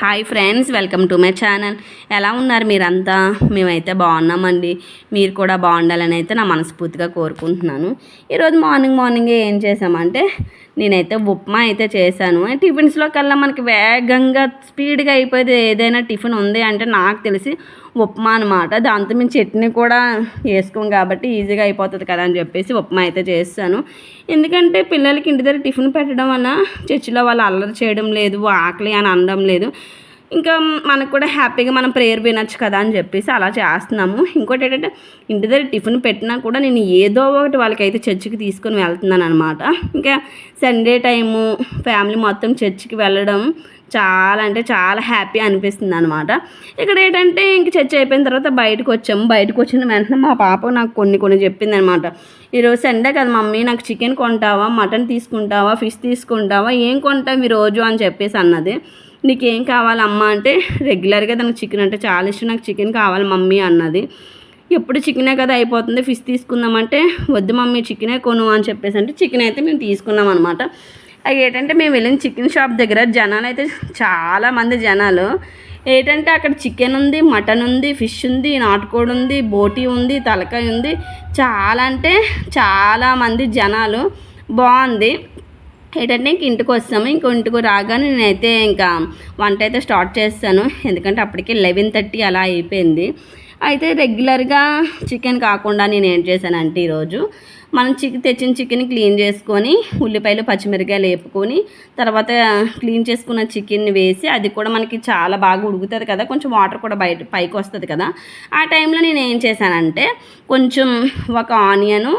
Hi friends, welcome to my channel. ఎలా ఉన్నారు మీరంతా? మేమైతే బాగున్నామండి. మీరు కూడా బాగుండాలని అయితే నా మనస్ఫూర్తిగా కోరుకుంటున్నాను. ఈరోజు మార్నింగే ఏం చేసామంటే నేనైతే ఉప్మా అయితే చేశాను. టిఫిన్స్లో కల్లా మనకి వేగంగా స్పీడ్గా అయిపోయేది ఏదైనా టిఫిన్ ఉంది అంటే నాకు తెలిసి ఉప్మా అనమాట. దాంతో మేము చట్నీ కూడా వేసుకోం కాబట్టి ఈజీగా అయిపోతుంది కదా అని చెప్పేసి ఉప్మా అయితే చేస్తాను. ఎందుకంటే పిల్లలకి ఇంటి దగ్గర టిఫిన్ పెట్టడం వల్ల చర్చిలో వాళ్ళు అల్లరి చేయడం లేదు, ఆకలి అని అనడం లేదు. ఇంకా మనకు కూడా హ్యాపీగా మనం ప్రేయర్ వినొచ్చు కదా అని చెప్పేసి అలా చేస్తున్నాము. ఇంకోటి ఏంటంటే ఇంటి దగ్గర టిఫిన్ పెట్టినా కూడా నేను ఏదో ఒకటి వాళ్ళకైతే చర్చికి తీసుకొని వెళ్తున్నాను అనమాట. ఇంకా సండే టైము ఫ్యామిలీ మొత్తం చర్చికి వెళ్ళడం చాలా అంటే చాలా హ్యాపీ అనిపిస్తుంది అనమాట. ఇక్కడ ఏంటంటే ఇంక చర్చ్ అయిపోయిన తర్వాత బయటకు వచ్చాము. బయటకు వచ్చిన వెంటనే మా పాప నాకు కొన్ని చెప్పింది అనమాట. ఈరోజు సండే కదా మమ్మీ, నాకు చికెన్ కొంటావా, మటన్ తీసుకుంటావా, ఫిష్ తీసుకుంటావా, ఏం కొంటావు ఈరోజు అని చెప్పేసి అన్నది. నీకేం కావాలమ్మా అంటే రెగ్యులర్గా తనకు చికెన్ అంటే చాలా ఇష్టం, నాకు చికెన్ కావాలి మమ్మీ అన్నది. ఎప్పుడు చికెనే కదా అయిపోతుంది, ఫిష్ తీసుకుందామంటే వద్దు మమ్మీ చికెనే కొను అని చెప్పేసి అంటే చికెన్ అయితే మేము తీసుకున్నాం అనమాట. అది ఏంటంటే మేము వెళ్ళిన చికెన్ షాప్ దగ్గర జనాలు అయితే చాలామంది జనాలు ఏంటంటే అక్కడ చికెన్ ఉంది, మటన్ ఉంది, ఫిష్ ఉంది, నాటుకోడి ఉంది, బోటీ ఉంది, తలకాయ ఉంది, చాలా అంటే చాలామంది జనాలు. బాగుంది. ఏంటంటే ఇంటికి వస్తాము. ఇంటికి రాగానే నేనైతే ఇంకా వంట అయితే స్టార్ట్ చేస్తాను. ఎందుకంటే అప్పటికే 11:30 అలా అయిపోయింది. అయితే రెగ్యులర్గా చికెన్ కాకుండా నేను ఏం చేశానంటే ఈరోజు మనం తెచ్చిన చికెన్ క్లీన్ చేసుకొని ఉల్లిపాయలు పచ్చిమిరపకాయలు వేపుకొని తర్వాత క్లీన్ చేసుకున్న చికెన్ వేసి అది కూడా మనకి చాలా బాగా ఉడుకుతుంది కదా, కొంచెం వాటర్ కూడా పైకి వస్తుంది కదా. ఆ టైంలో నేను ఏం చేశానంటే కొంచెం ఒక ఆనియను,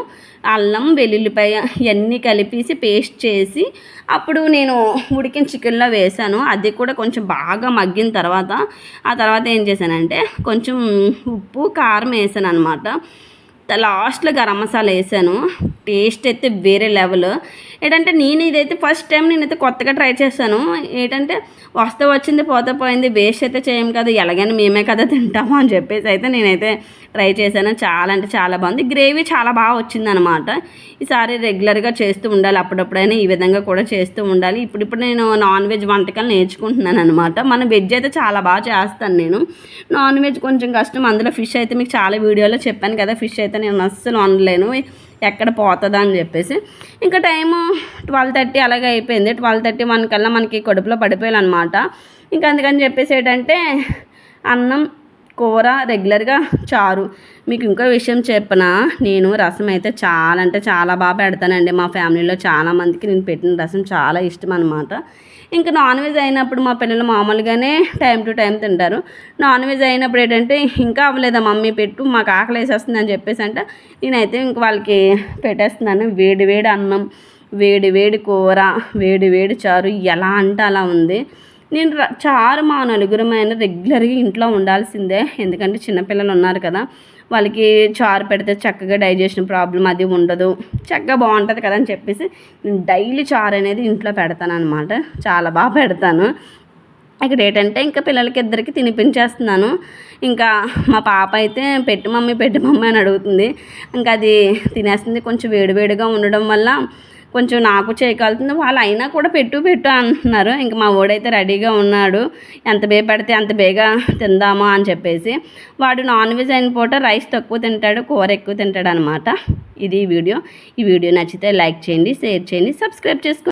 అల్లం, వెల్లుల్లిపాయ ఇవన్నీ కలిపేసి పేస్ట్ చేసి అప్పుడు నేను ఉడికిన చికెన్లో వేసాను. అది కూడా కొంచెం బాగా మగ్గిన తర్వాత ఆ తర్వాత ఏం చేశానంటే కొంచెం ఉప్పు కారం వేసాను అనమాట. లాస్ట్లో గరం మసాలా వేసాను. టేస్ట్ అయితే వేరే లెవెల్. ఏంటంటే నేను ఇదైతే ఫస్ట్ టైం నేనైతే కొత్తగా ట్రై చేశాను. ఏంటంటే వస్తే వచ్చింది, పోతే పోయింది, వేస్ట్ అయితే చేయం కదా, ఎలాగైనా మేమే కదా తింటాము అని చెప్పేసి అయితే నేనైతే ట్రై చేశాను. చాలా అంటే చాలా బాగుంది. గ్రేవీ చాలా బాగా వచ్చిందనమాట. ఈసారి రెగ్యులర్గా చేస్తూ ఉండాలి, అప్పుడప్పుడైనా ఈ విధంగా కూడా చేస్తూ ఉండాలి. ఇప్పుడు నేను నాన్ వెజ్ వంటకాలు నేర్చుకుంటున్నాను అనమాట. మన వెజ్ అయితే చాలా బాగా చేస్తాను నేను, నాన్ వెజ్ కొంచెం కష్టం. అందులో ఫిష్ అయితే మీకు చాలా వీడియోలో చెప్పాను కదా, ఫిష్ అయితే నేను అస్సలు వండలేను, ఎక్కడ పోతుందా అని చెప్పేసి. ఇంకా టైము 12:30 అలాగే అయిపోయింది. 12:31 కల్లా మనకి కడుపులో పడిపోయాలన్నమాట. ఇంకా అందుకని చెప్పేసి ఏంటంటే అన్నం, కూర, రెగ్యులర్గా చారు. మీకు ఇంకో విషయం చెప్పనా, నేను రసం అయితే చాలా అంటే చాలా బాగా పెడతానండి. మా ఫ్యామిలీలో చాలామందికి నేను పెట్టిన రసం చాలా ఇష్టం అనమాట. ఇంకా నాన్ వెజ్ అయినప్పుడు మా పిల్లలు మామూలుగానే టైం టు టైం తింటారు. నాన్ వెజ్ అయినప్పుడు ఏంటంటే ఇంకా అవ్వలేదా మమ్మీ పెట్టు, మాకు ఆకలి వేసేస్తుంది అని చెప్పేసి అంటే నేనైతే ఇంక వాళ్ళకి పెట్టేస్తున్నాను. వేడి వేడి అన్నం, వేడి వేడి కూర, వేడి వేడి చారు, ఎలా అంటే అలా ఉంది. నేను చారు మా నలుగురమైన రెగ్యులర్గా ఇంట్లో ఉండాల్సిందే. ఎందుకంటే చిన్నపిల్లలు ఉన్నారు కదా, వాళ్ళకి చారు పెడితే చక్కగా డైజెషన్ ప్రాబ్లం అది ఉండదు, చక్కగా బాగుంటుంది కదా అని చెప్పేసి నేను డైలీ చారు అనేది ఇంట్లో పెడతాను అనమాట. చాలా బాగా పెడతాను. ఇక్కడ ఏంటంటే ఇంకా పిల్లలకి ఇద్దరికి తినిపించేస్తున్నాను. ఇంకా మా పాప అయితే పెట్టు మమ్మీ అని అడుగుతుంది. ఇంకా అది తినేస్తుంది. కొంచెం వేడివేడిగా ఉండడం వల్ల కొంచెం నాకు చేయగలుగుతుంది. వాళ్ళు అయినా కూడా పెట్టు అంటున్నారు. ఇంక మా వాడైతే రెడీగా ఉన్నాడు, ఎంత బేగా పెడితే అంత బేగా తిందామా అని చెప్పేసి. వాడు నాన్ వెజ్ అయిన పూట రైస్ తక్కువ తింటాడు, కూర ఎక్కువ తింటాడు అనమాట. ఇది ఈ వీడియో నచ్చితే లైక్ చేయండి, షేర్ చేయండి, సబ్స్క్రైబ్ చేసుకోండి.